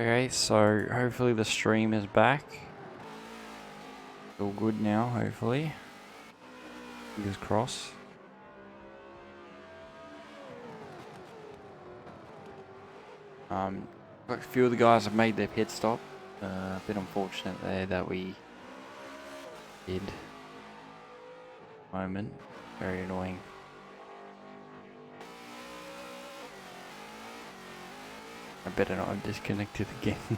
Okay, so hopefully the stream is back. All good now, hopefully. Fingers crossed. A few of the guys have made their pit stop. A bit unfortunate there that we did. Moment. Very annoying. I better not have disconnected again.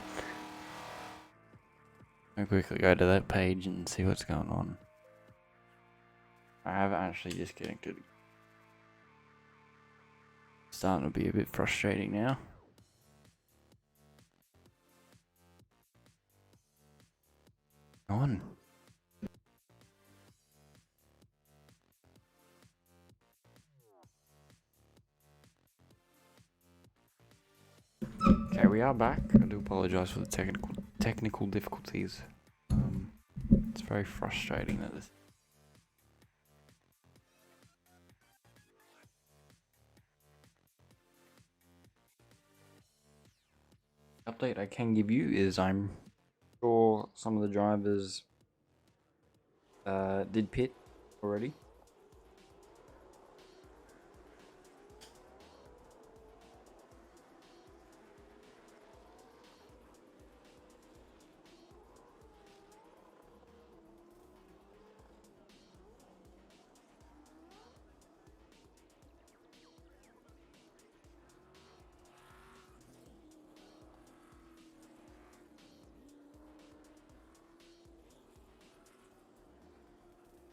I'll quickly go to that page and see what's going on. I haven't actually disconnected. Starting to be a bit frustrating now. On. Okay, we are back. I do apologise for the technical difficulties. It's very frustrating that this. Update I can give you is I'm sure some of the drivers did pit already.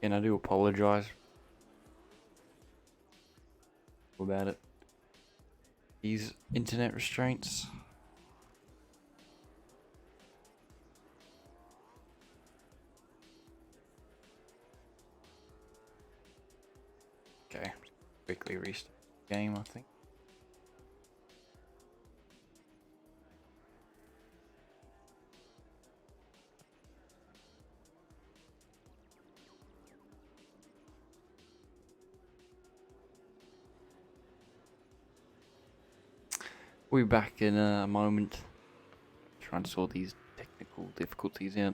And I do apologise about it. These internet restraints. Okay, quickly restart the game, I think. We'll be back in a moment. Trying to sort these technical difficulties out.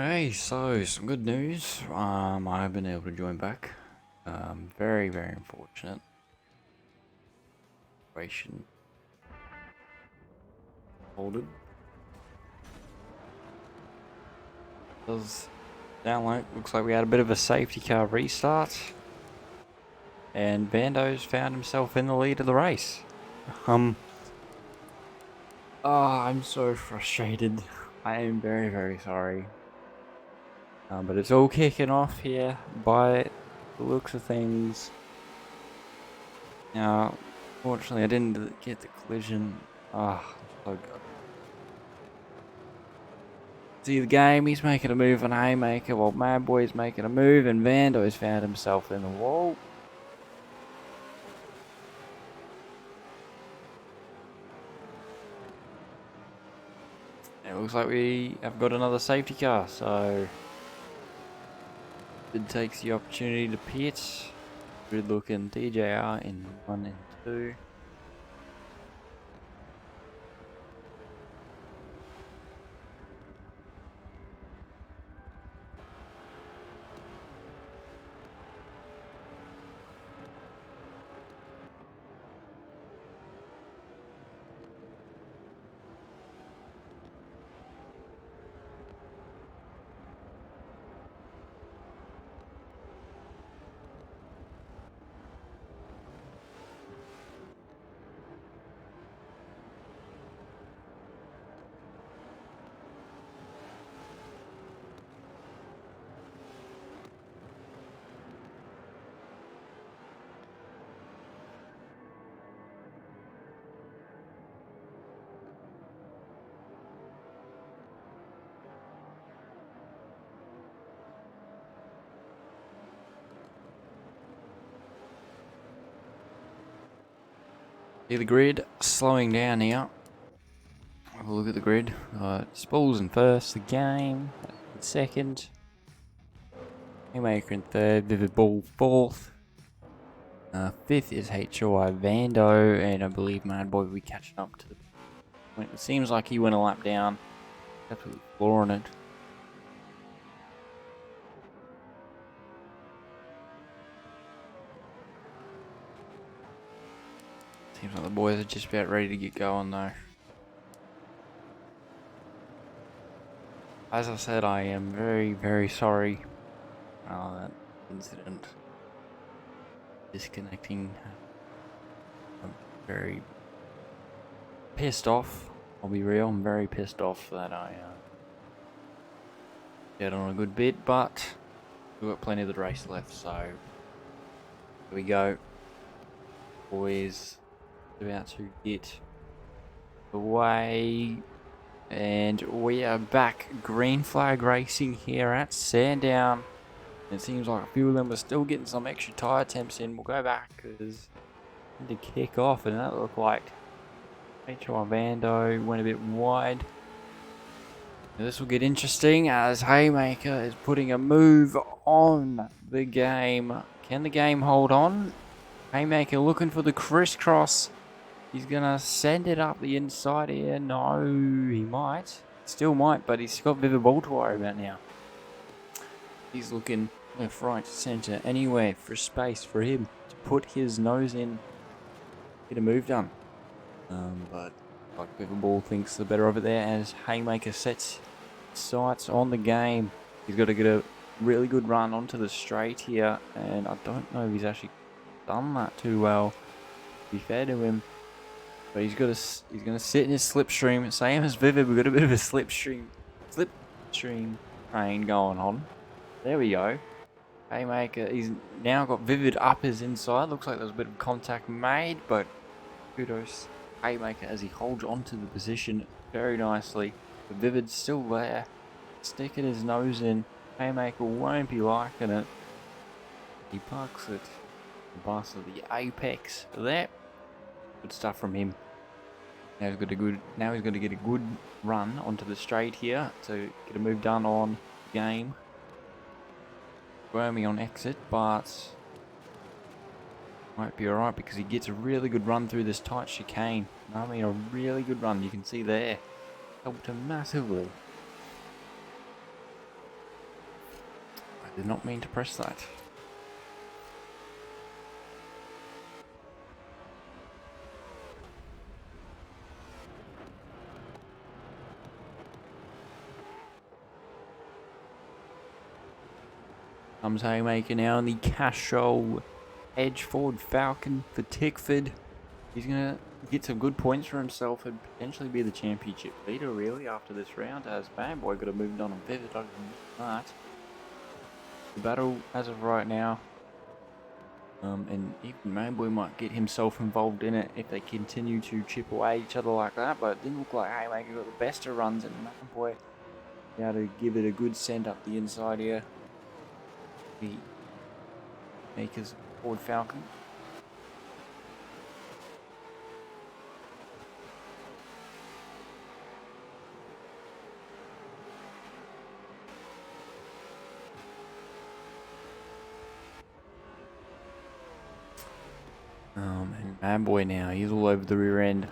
Hey, so some good news. I've been able to join back. Very, very unfortunate situation. Holded. Does sound like looks like we had a bit of a safety car restart, and Vando's found himself in the lead of the race. Oh, I'm so frustrated. I am very, very sorry. But it's all kicking off here by the looks of things. Now, fortunately, I didn't get the collision. Ah, so good. See the game, he's making a move on Haymaker while Mad Boy's making a move, and Vando's found himself in the wall. It looks like we have got another safety car, so it takes the opportunity to pit. Good looking DJR in 1 and 2. See the grid slowing down here. Have a look at the grid. Spools in first, the game in second. Haymaker in third, Vivid Ball fourth. Fifth is HOI Vando, and I believe Mad Boy will be catching up to the point. It seems like he went a lap down. Absolutely flooring it. Seems like the boys are just about ready to get going though. As I said, I am very, very sorry that incident. Disconnecting. I'm very pissed off. I'll be real, I'm very pissed off that I get on a good bit, but we've got plenty of the race left, so here we go. Boys about to get away, and we are back. Green flag racing here at Sandown. It seems like a few of them are still getting some extra tyre temps in. We'll go back because to kick off, and that looked like HI Vando went a bit wide. Now this will get interesting as Haymaker is putting a move on the game. Can the game hold on? Haymaker looking for the crisscross. He's gonna send it up the inside here. No, he might. Still might, but he's got Vivid Ball to worry about now. He's looking left, right, centre, anywhere for space for him to put his nose in. Get a move done. But like Vivid Ball thinks the better of it there as Haymaker sets sights on the game. He's got to get a really good run onto the straight here, and I don't know if he's actually done that too well, to be fair to him. But he's going to sit in his slipstream. Same as Vivid, we've got a bit of a slipstream train going on. There we go. Haymaker, he's now got Vivid up his inside. Looks like there was a bit of contact made, but kudos Haymaker as he holds onto the position very nicely. But Vivid's still there, sticking his nose in. Haymaker won't be liking it. He parks it past the apex there. Good stuff from him. Now he's got to get a good run onto the straight here to get a move done on the game. Wormy on exit, but might be alright because he gets a really good run through this tight chicane. I mean, a really good run. You can see there. Helped him massively. Did not mean to press that. Comes Haymaker now in the Cashel Edge Ford Falcon for Tickford. He's going to get some good points for himself and potentially be the championship leader, really, after this round, as Fanboy could have moved on and Vivid other than that. The battle, as of right now, and even Manboy might get himself involved in it if they continue to chip away each other like that, but it didn't look like Haymaker got the best of runs, and Manboy be able to give it a good send up the inside here. The Maker's Ford Falcon. And Manboy now, he's all over the rear end.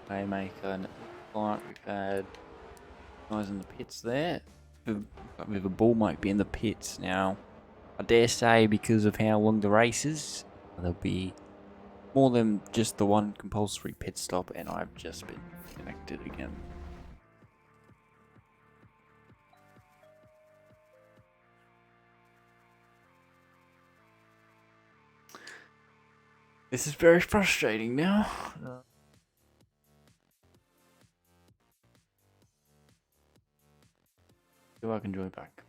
Haymaker, and it looks like we've had guys in the pits there. The ball might be in the pits now. I dare say because of how long the race is, there'll be more than just the one compulsory pit stop, and I've just been connected again. This is very frustrating now. See if I can join back.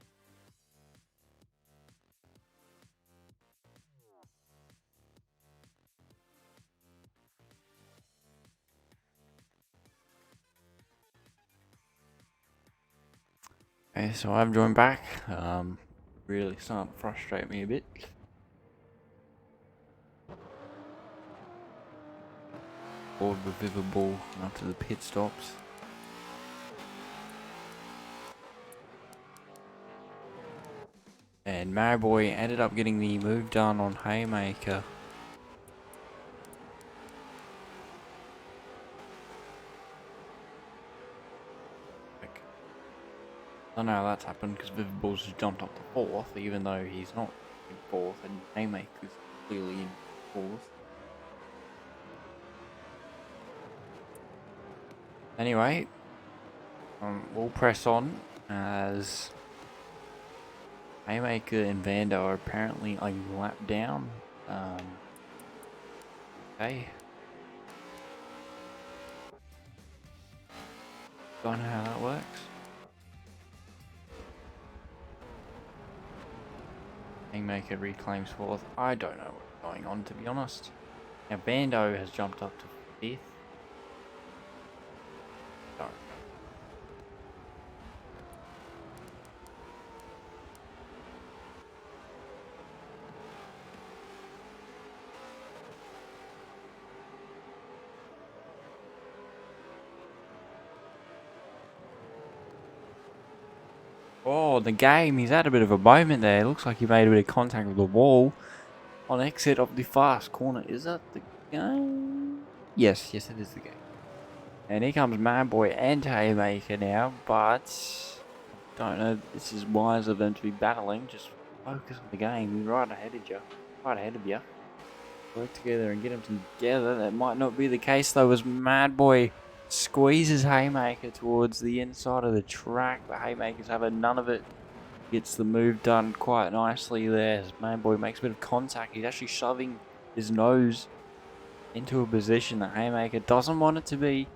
Okay, so I've joined back. Really starting to frustrate me a bit. Board with Vivible after the pit stops. And Mariboy ended up getting the move done on Haymaker. I don't know how that's happened because Vivible's just jumped up to 4th, even though he's not in 4th, and Haymaker's clearly in 4th. Anyway, we'll press on as Haymaker and Vando are apparently a lap down. Okay. Don't know how that works. Haymaker reclaims 4th. I don't know what's going on, to be honest. Now Vando has jumped up to 5th. Sorry. Oh, the game, he's had a bit of a moment there. It looks like he made a bit of contact with the wall on exit of the fast corner. Is that the game? Yes, it is the game. And here comes Manboy and Haymaker now, but I don't know if this is wise of them to be battling. Just focus on the game. He's right ahead of you. Work together and get them together. That might not be the case though, as Manboy squeezes Haymaker towards the inside of the track, but Haymaker's having none of it. Gets the move done quite nicely there as Manboy makes a bit of contact. He's actually shoving his nose into a position that Haymaker doesn't want it to be,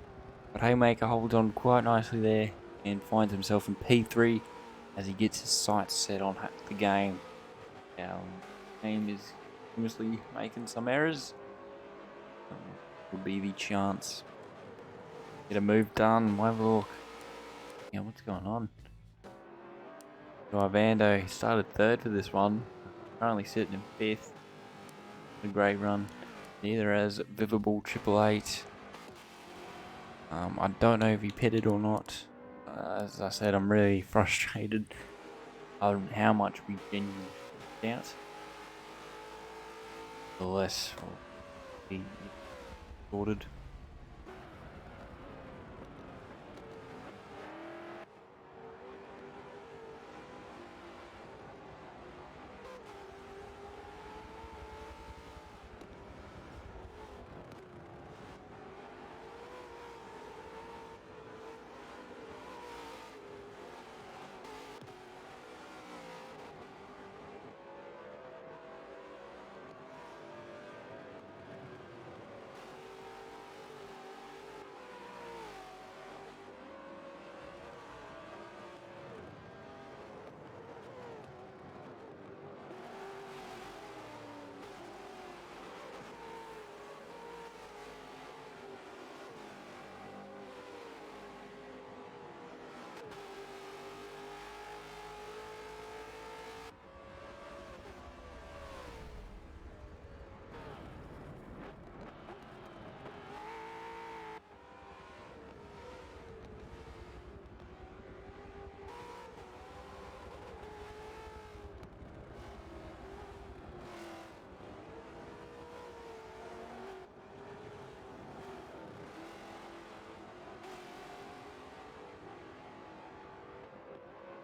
but Haymaker holds on quite nicely there and finds himself in P3 as he gets his sights set on the game. Game is famously making some errors. Would be the chance. Get a move done. We'll have a look. Yeah, what's going on? Vando started 3rd for this one. Currently sitting in 5th. A great run. Neither has Vivable 888. I don't know if he pitted or not. As I said, I'm really frustrated on how much we genuinely doubt. The less will be sorted.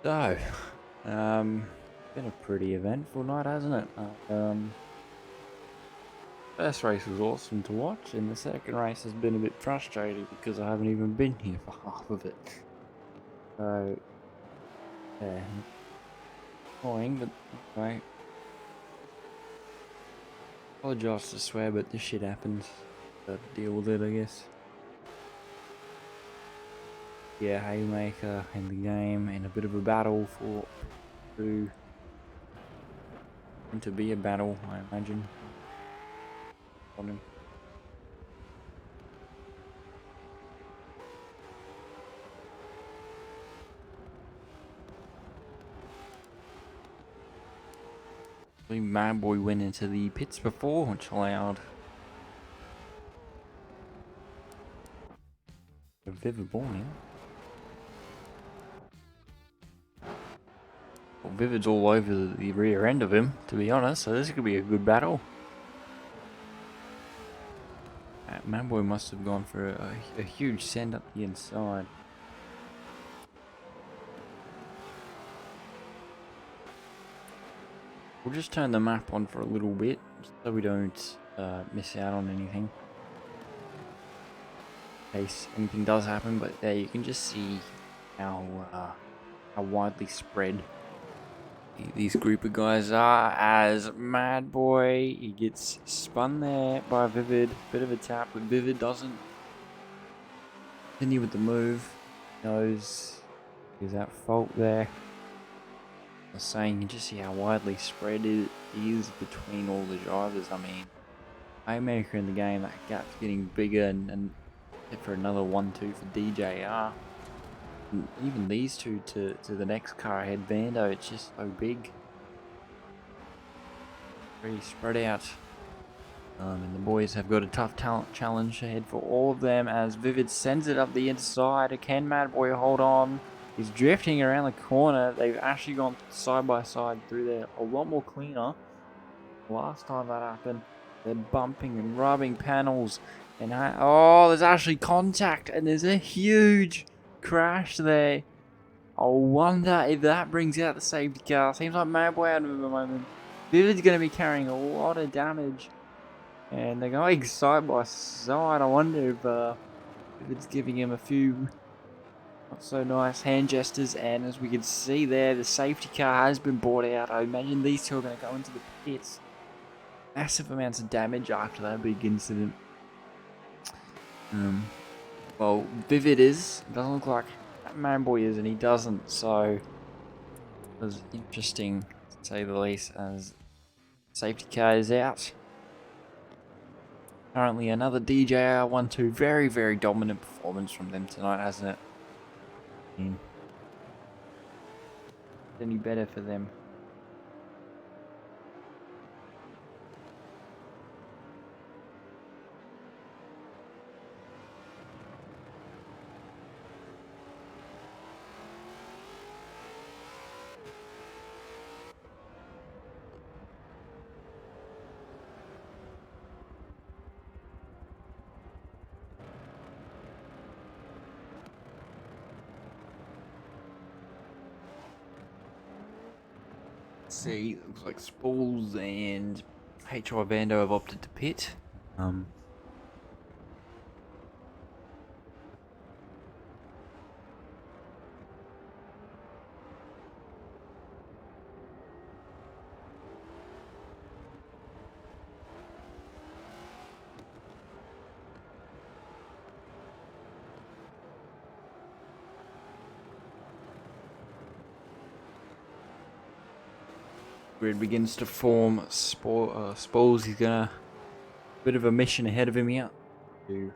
So, been a pretty eventful night, hasn't it? First race was awesome to watch, and the second race has been a bit frustrating because I haven't even been here for half of it. So, yeah, annoying, but anyway. Apologise to swear, but this shit happens. Got to deal with it, I guess. Yeah, haymaker in the game, and a bit of a battle for to be a battle, I imagine. On him. Mad Boy went into the pits before, which allowed a Vivid Born in. Well, Vivid's all over the rear end of him, to be honest, so this could be a good battle. Mad Boy must have gone for a huge send up the inside. We'll just turn the map on for a little bit, so we don't miss out on anything. In case anything does happen, but there you can just see how widely spread these group of guys are, as Mad Boy, he gets spun there by Vivid. Bit of a tap, but Vivid doesn't continue with the move. Knows he's at fault there. I was saying, you can just see how widely spread it is between all the drivers. I mean, haymaker in the game, that gap's getting bigger, and for another 1-2 for DJR. And even these two to the next car ahead, Vando, it's just so big. Pretty spread out. And the boys have got a tough talent challenge ahead for all of them, as Vivid sends it up the inside. Can Mad Boy hold on? He's drifting around the corner. They've actually gone side by side through there a lot more cleaner. Last time that happened, they're bumping and rubbing panels. And oh, there's actually contact, and there's a huge crash there. I wonder if that brings out the safety car. Seems like Mad Boy out of it at the moment. Vivid's going to be carrying a lot of damage. And they're going side by side. I wonder if Vivid's giving him a few not so nice hand gestures. And as we can see there, the safety car has been brought out. I imagine these two are going to go into the pits. Massive amounts of damage after that big incident. Well, Vivid doesn't look like that Man Boy is, and he doesn't, so it was interesting to say the least, as safety car is out. Currently another DJR 1-2, very, very dominant performance from them tonight, hasn't it? Any better for them? See, looks like Spools and HI Vando have opted to pit. Grid begins to form. Spools, he's gonna bit of a mission ahead of him here to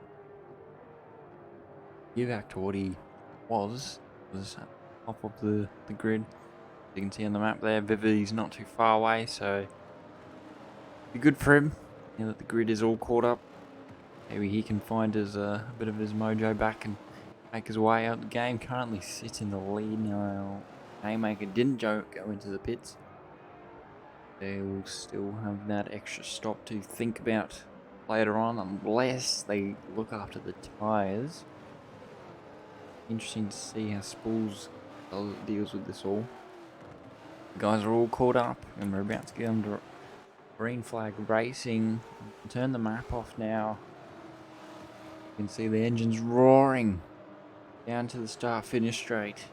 give back to what he was top of the grid. You can see on the map there, Vivid, he's not too far away, so be good for him. Now that the grid is all caught up, maybe he can find his a bit of his mojo back and make his way out the game. Currently sits in the lead now. Haymaker didn't go into the pits. They will still have that extra stop to think about later on, unless they look after the tyres. Interesting to see how Spools deals with this all. The guys are all caught up, and we're about to get under green flag racing. Turn the map off now. You can see the engines roaring down to the start-finish straight.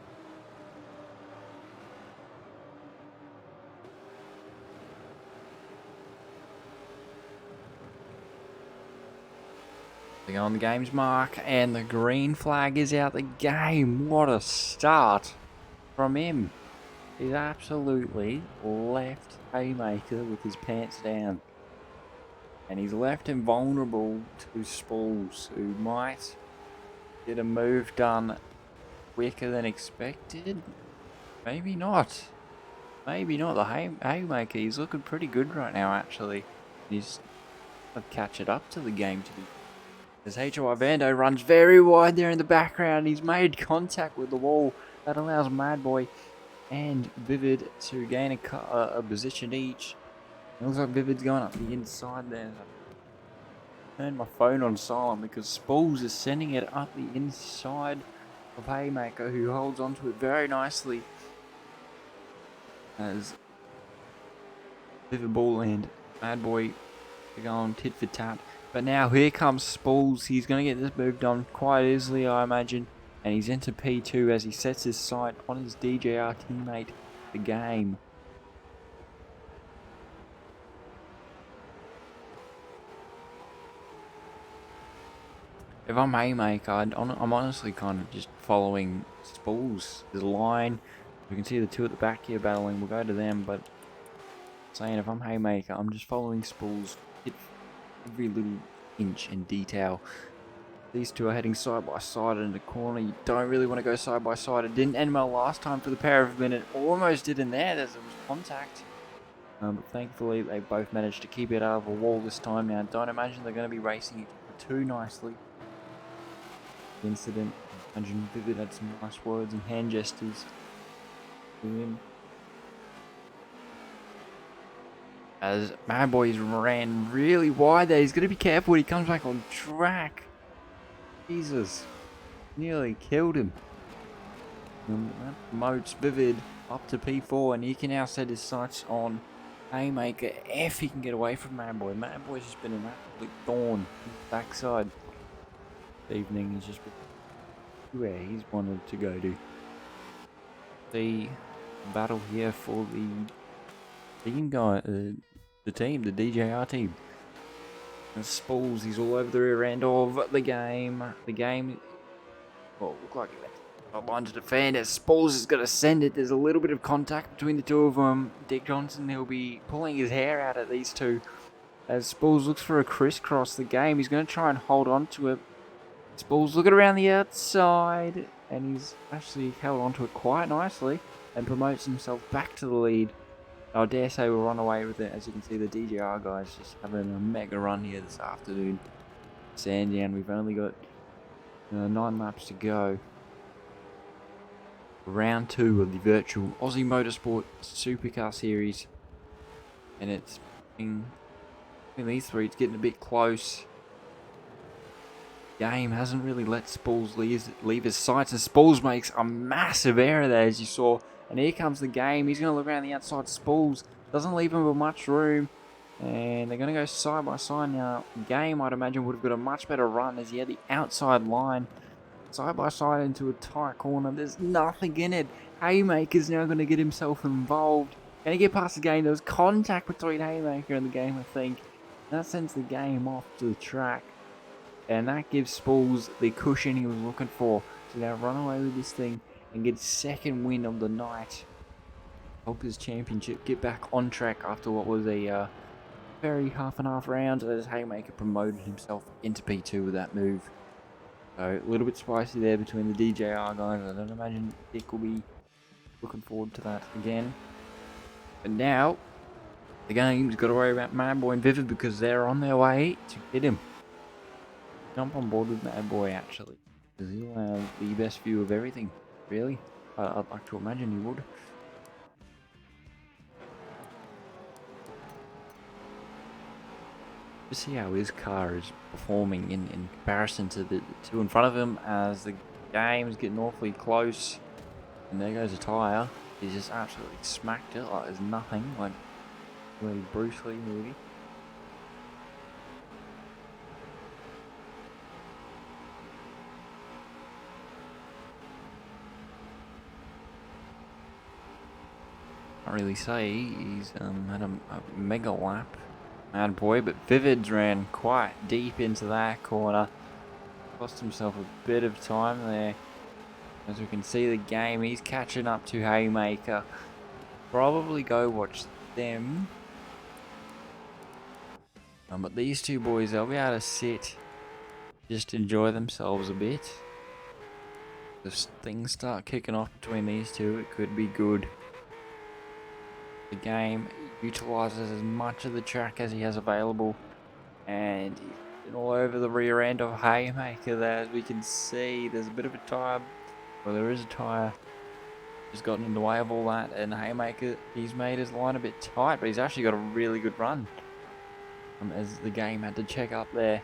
They go on the game's mark, and the green flag is out the game. What a start from him. He's absolutely left Haymaker with his pants down. And he's left him vulnerable to Spools, who might get a move done quicker than expected. Maybe not. Maybe not. The Haymaker, he's looking pretty good right now, actually. He's got to catch it up to the game to be. As HY Vando runs very wide there in the background. He's made contact with the wall. That allows Mad Boy and Vivid to gain a position each. It looks like Vivid's going up the inside there. I turned my phone on silent because Spools is sending it up the inside of Haymaker, who holds onto it very nicely. As Vivid Ball and Mad Boy are going tit for tat. But now here comes Spools. He's going to get this move done quite easily, I imagine. And he's into P2 as he sets his sight on his DJR teammate, the game. If I'm Haymaker, I'm honestly kind of just following Spools' line. You can see the two at the back here battling. We'll go to them, but saying if I'm Haymaker, I'm just following Spools. Hit every little inch in detail. These two are heading side by side in the corner. You don't really want to go side by side. It didn't end well last time for the pair of them. It almost did in there as there was contact. But thankfully, they both managed to keep it out of a wall this time. Now, don't imagine they're going to be racing it too nicely. The incident. Imagine Vivid had some nice words and hand gestures to him. As Mad Boy's ran really wide there. He's got to be careful when he comes back on track. Jesus. Nearly killed him. That promotes Vivid up to P4, and he can now set his sights on Haymaker if he can get away from Mad Boy. Mad Boy's just been an absolute thorn in the backside. This evening he's just been where he's wanted to go to. The battle here for the team guy, the DJR team. And Spools, he's all over the rear end of the game. The game, well, look like he went line to defend as Spools is going to send it. There's a little bit of contact between the two of them. Dick Johnson, he'll be pulling his hair out at these two. As Spools looks for a crisscross the game, he's going to try and hold on to it. Spools looking around the outside, and he's actually held onto it quite nicely and promotes himself back to the lead. I dare say we'll run away with it. As you can see, the DJR guys just having a mega run here this afternoon. Sandown, we've only got 9 laps to go. Round 2 of the virtual Aussie Motorsport Supercar Series. And it's between these three, it's getting a bit close. Game hasn't really let Spools leave his sights, and Spools makes a massive error there, as you saw. And here comes the game. He's going to look around the outside. Spools doesn't leave him with much room, and they're going to go side by side now. Game, I'd imagine, would have got a much better run as he had the outside line. Side by side into a tight corner. There's nothing in it. Haymaker's now going to get himself involved. Can he get past the game? There was contact between Haymaker and the game, I think. That sends the game off to the track. And that gives Spools the cushion he was looking for to now run away with this thing and get his second win of the night. Help his championship get back on track after what was a very half and half round as Haymaker promoted himself into P2 with that move. So a little bit spicy there between the DJR guys. I don't imagine Dick will be looking forward to that again. But now the game's got to worry about Mad Boy and Vivid because they're on their way to get him. Jump on board with Mad Boy actually, because he'll have the best view of everything, really. I'd like to imagine he would. Just see how his car is performing in comparison to the two in front of him as the game is getting awfully close. And there goes a tyre. He's just absolutely smacked it like there's nothing, like really Bruce Lee movie. Can't really say he's had a mega lap, Mad Boy, but Vivids ran quite deep into that corner. Cost himself a bit of time there. As we can see the game, he's catching up to Haymaker. Probably go watch them. But these two boys, they'll be able to sit, just enjoy themselves a bit. If things start kicking off between these two, it could be good. The game utilises as much of the track as he has available, and he's been all over the rear end of Haymaker there. As we can see, there's a bit of a tyre. Well, there is a tyre just gotten in the way of all that, and Haymaker, he's made his line a bit tight, but he's actually got a really good run. As the game had to check up there.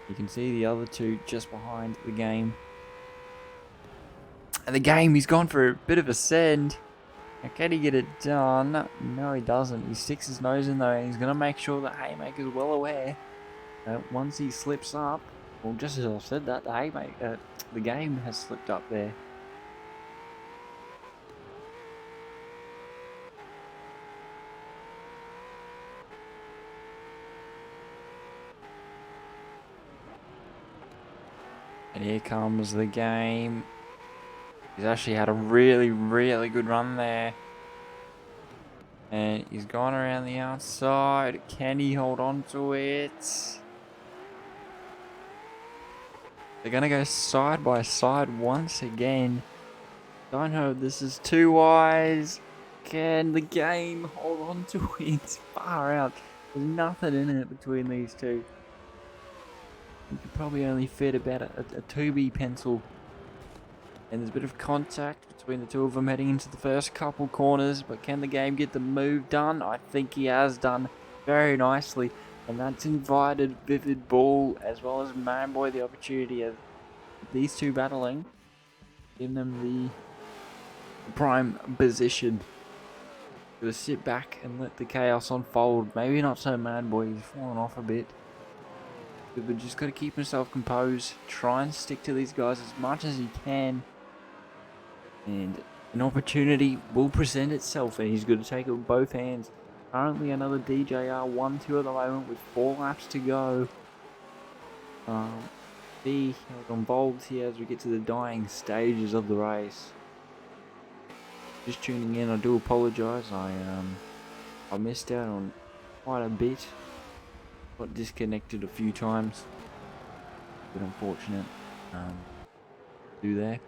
You can see the other two just behind the game. And the game, he's gone for a bit of a send. Now, can he get it done? No, he doesn't. He sticks his nose in though, and he's going to make sure that Haymaker's well aware that once he slips up, well, just as I've said that, the game has slipped up there. And here comes the game. He's actually had a really, really good run there. And he's gone around the outside. Can he hold on to it? They're going to go side by side once again. Don't know if this is too wise. Can the game hold on to it? Far out. There's nothing in it between these two. You could probably only fit about a 2B pencil. And there's a bit of contact between the two of them heading into the first couple corners. But can the game get the move done? I think he has done very nicely. And that's invited Vivid Bull as well as Man Boy the opportunity of these two battling. Giving them the prime position. Gonna sit back and let the chaos unfold. Maybe not so Man Boy, he's fallen off a bit. But just got to keep himself composed. Try and stick to these guys as much as he can. And an opportunity will present itself, and he's going to take it with both hands. Currently another DJR 1-2 at the moment with 4 laps to go. See how involved here as we get to the dying stages of the race. Just tuning in, I do apologise. I missed out on quite a bit. Got disconnected a few times. Bit unfortunate. Do there.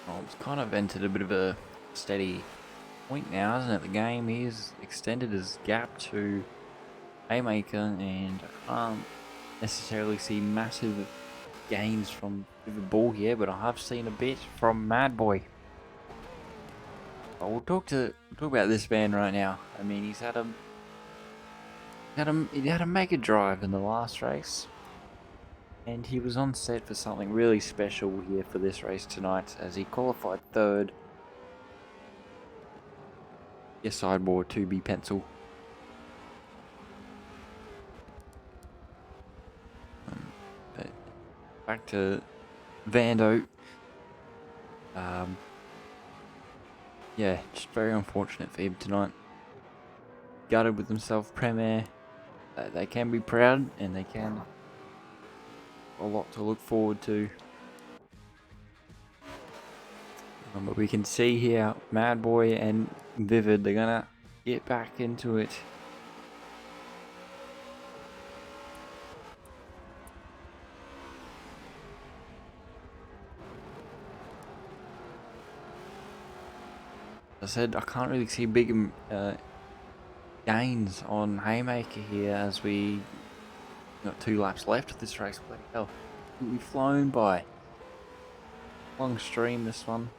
Well, it's kind of entered a bit of a steady point now, isn't it? The game he's extended his gap to Haymaker, and I can't necessarily see massive gains from Vivid Ball here, but I have seen a bit from Mad Boy. But we'll talk about this man right now. I mean, he had a mega drive in the last race. And he was on set for something really special here for this race tonight, as he qualified third. Yes, sideboard 2B pencil. But back to Vando. Yeah, just very unfortunate for him tonight. Gutted with himself, Premier. They can be proud, and they can. A lot to look forward to. But we can see here, Mad Boy and Vivid, they're gonna get back into it. I said I can't really see big gains on Haymaker here as we got 2 laps left of this race. Bloody hell. We've flown by. Long stream this one.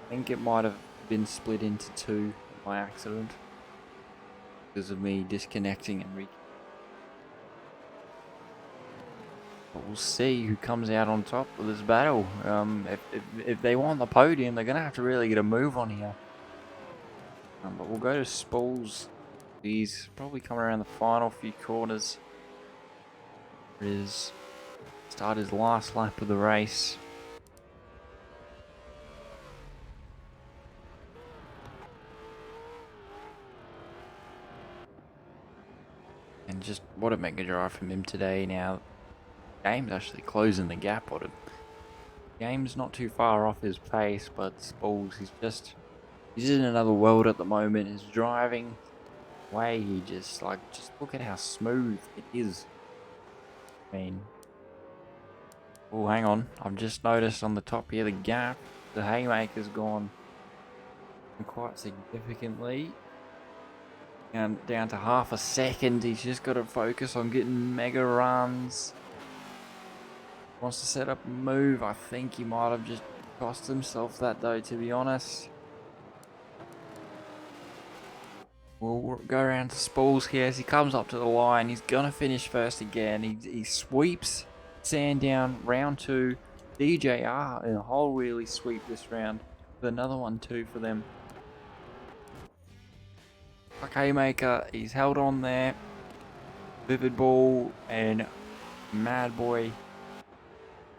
I think it might have been split into 2 by accident because of me disconnecting and but we'll see who comes out on top of this battle. If they want the podium, they're going to have to really get a move on here. But we'll go to Spools. He's probably come around the final few corners. Start his last lap of the race. And just what a mega drive from him today. Now, Game's actually closing the gap on him. Game's not too far off his pace, but Spools, he's in another world at the moment. His driving way, just look at how smooth it is. I mean, oh, hang on. I've just noticed on the top here the gap. The Haymaker's gone quite significantly. And down to half a second. He's just got to focus on getting mega runs. Wants to set up a move. I think he might have just cost himself that though, to be honest. We'll go around to Spools here as he comes up to the line. He's going to finish first again. He sweeps Sandown round 2. DJR in a whole wheelie sweep this round. With another one too for them. Haymaker, he's held on there. Vivid Ball and Mad Boy.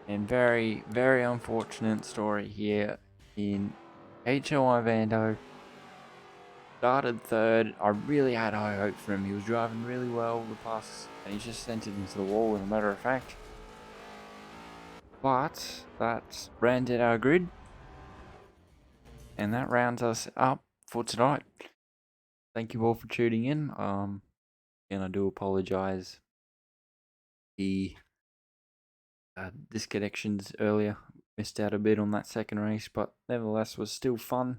And very, very unfortunate story here in HOI Vando. Started 3rd. I really had high hopes for him. He was driving really well the past, and he's just sent it into the wall, as a matter of fact. But that rounded our grid. And that rounds us up for tonight. Thank you all for tuning in. And I do apologize. The disconnections earlier, missed out a bit on that second race, but nevertheless was still fun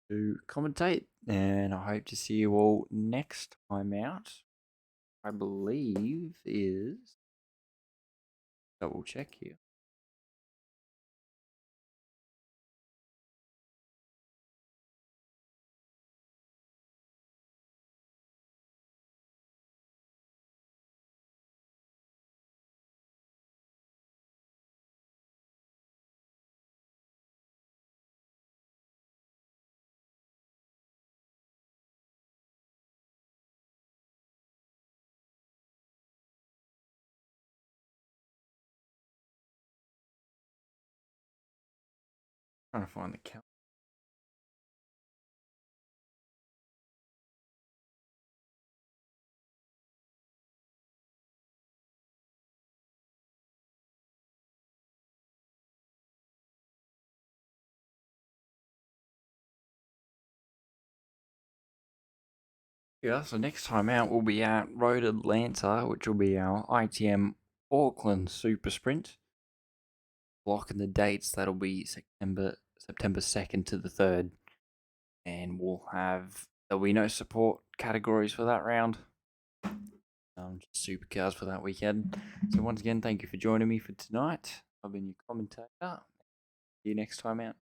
to commentate, and I hope to see you all next time out. I believe is double check here. Trying to find the count. Yeah, so next time out we'll be at Road Atlanta, which will be our ITM Auckland Super Sprint. Blocking the dates, that'll be September 2nd to the 3rd. And there'll be no support categories for that round. Just supercars for that weekend. So once again, thank you for joining me for tonight. I've been your commentator. See you next time out.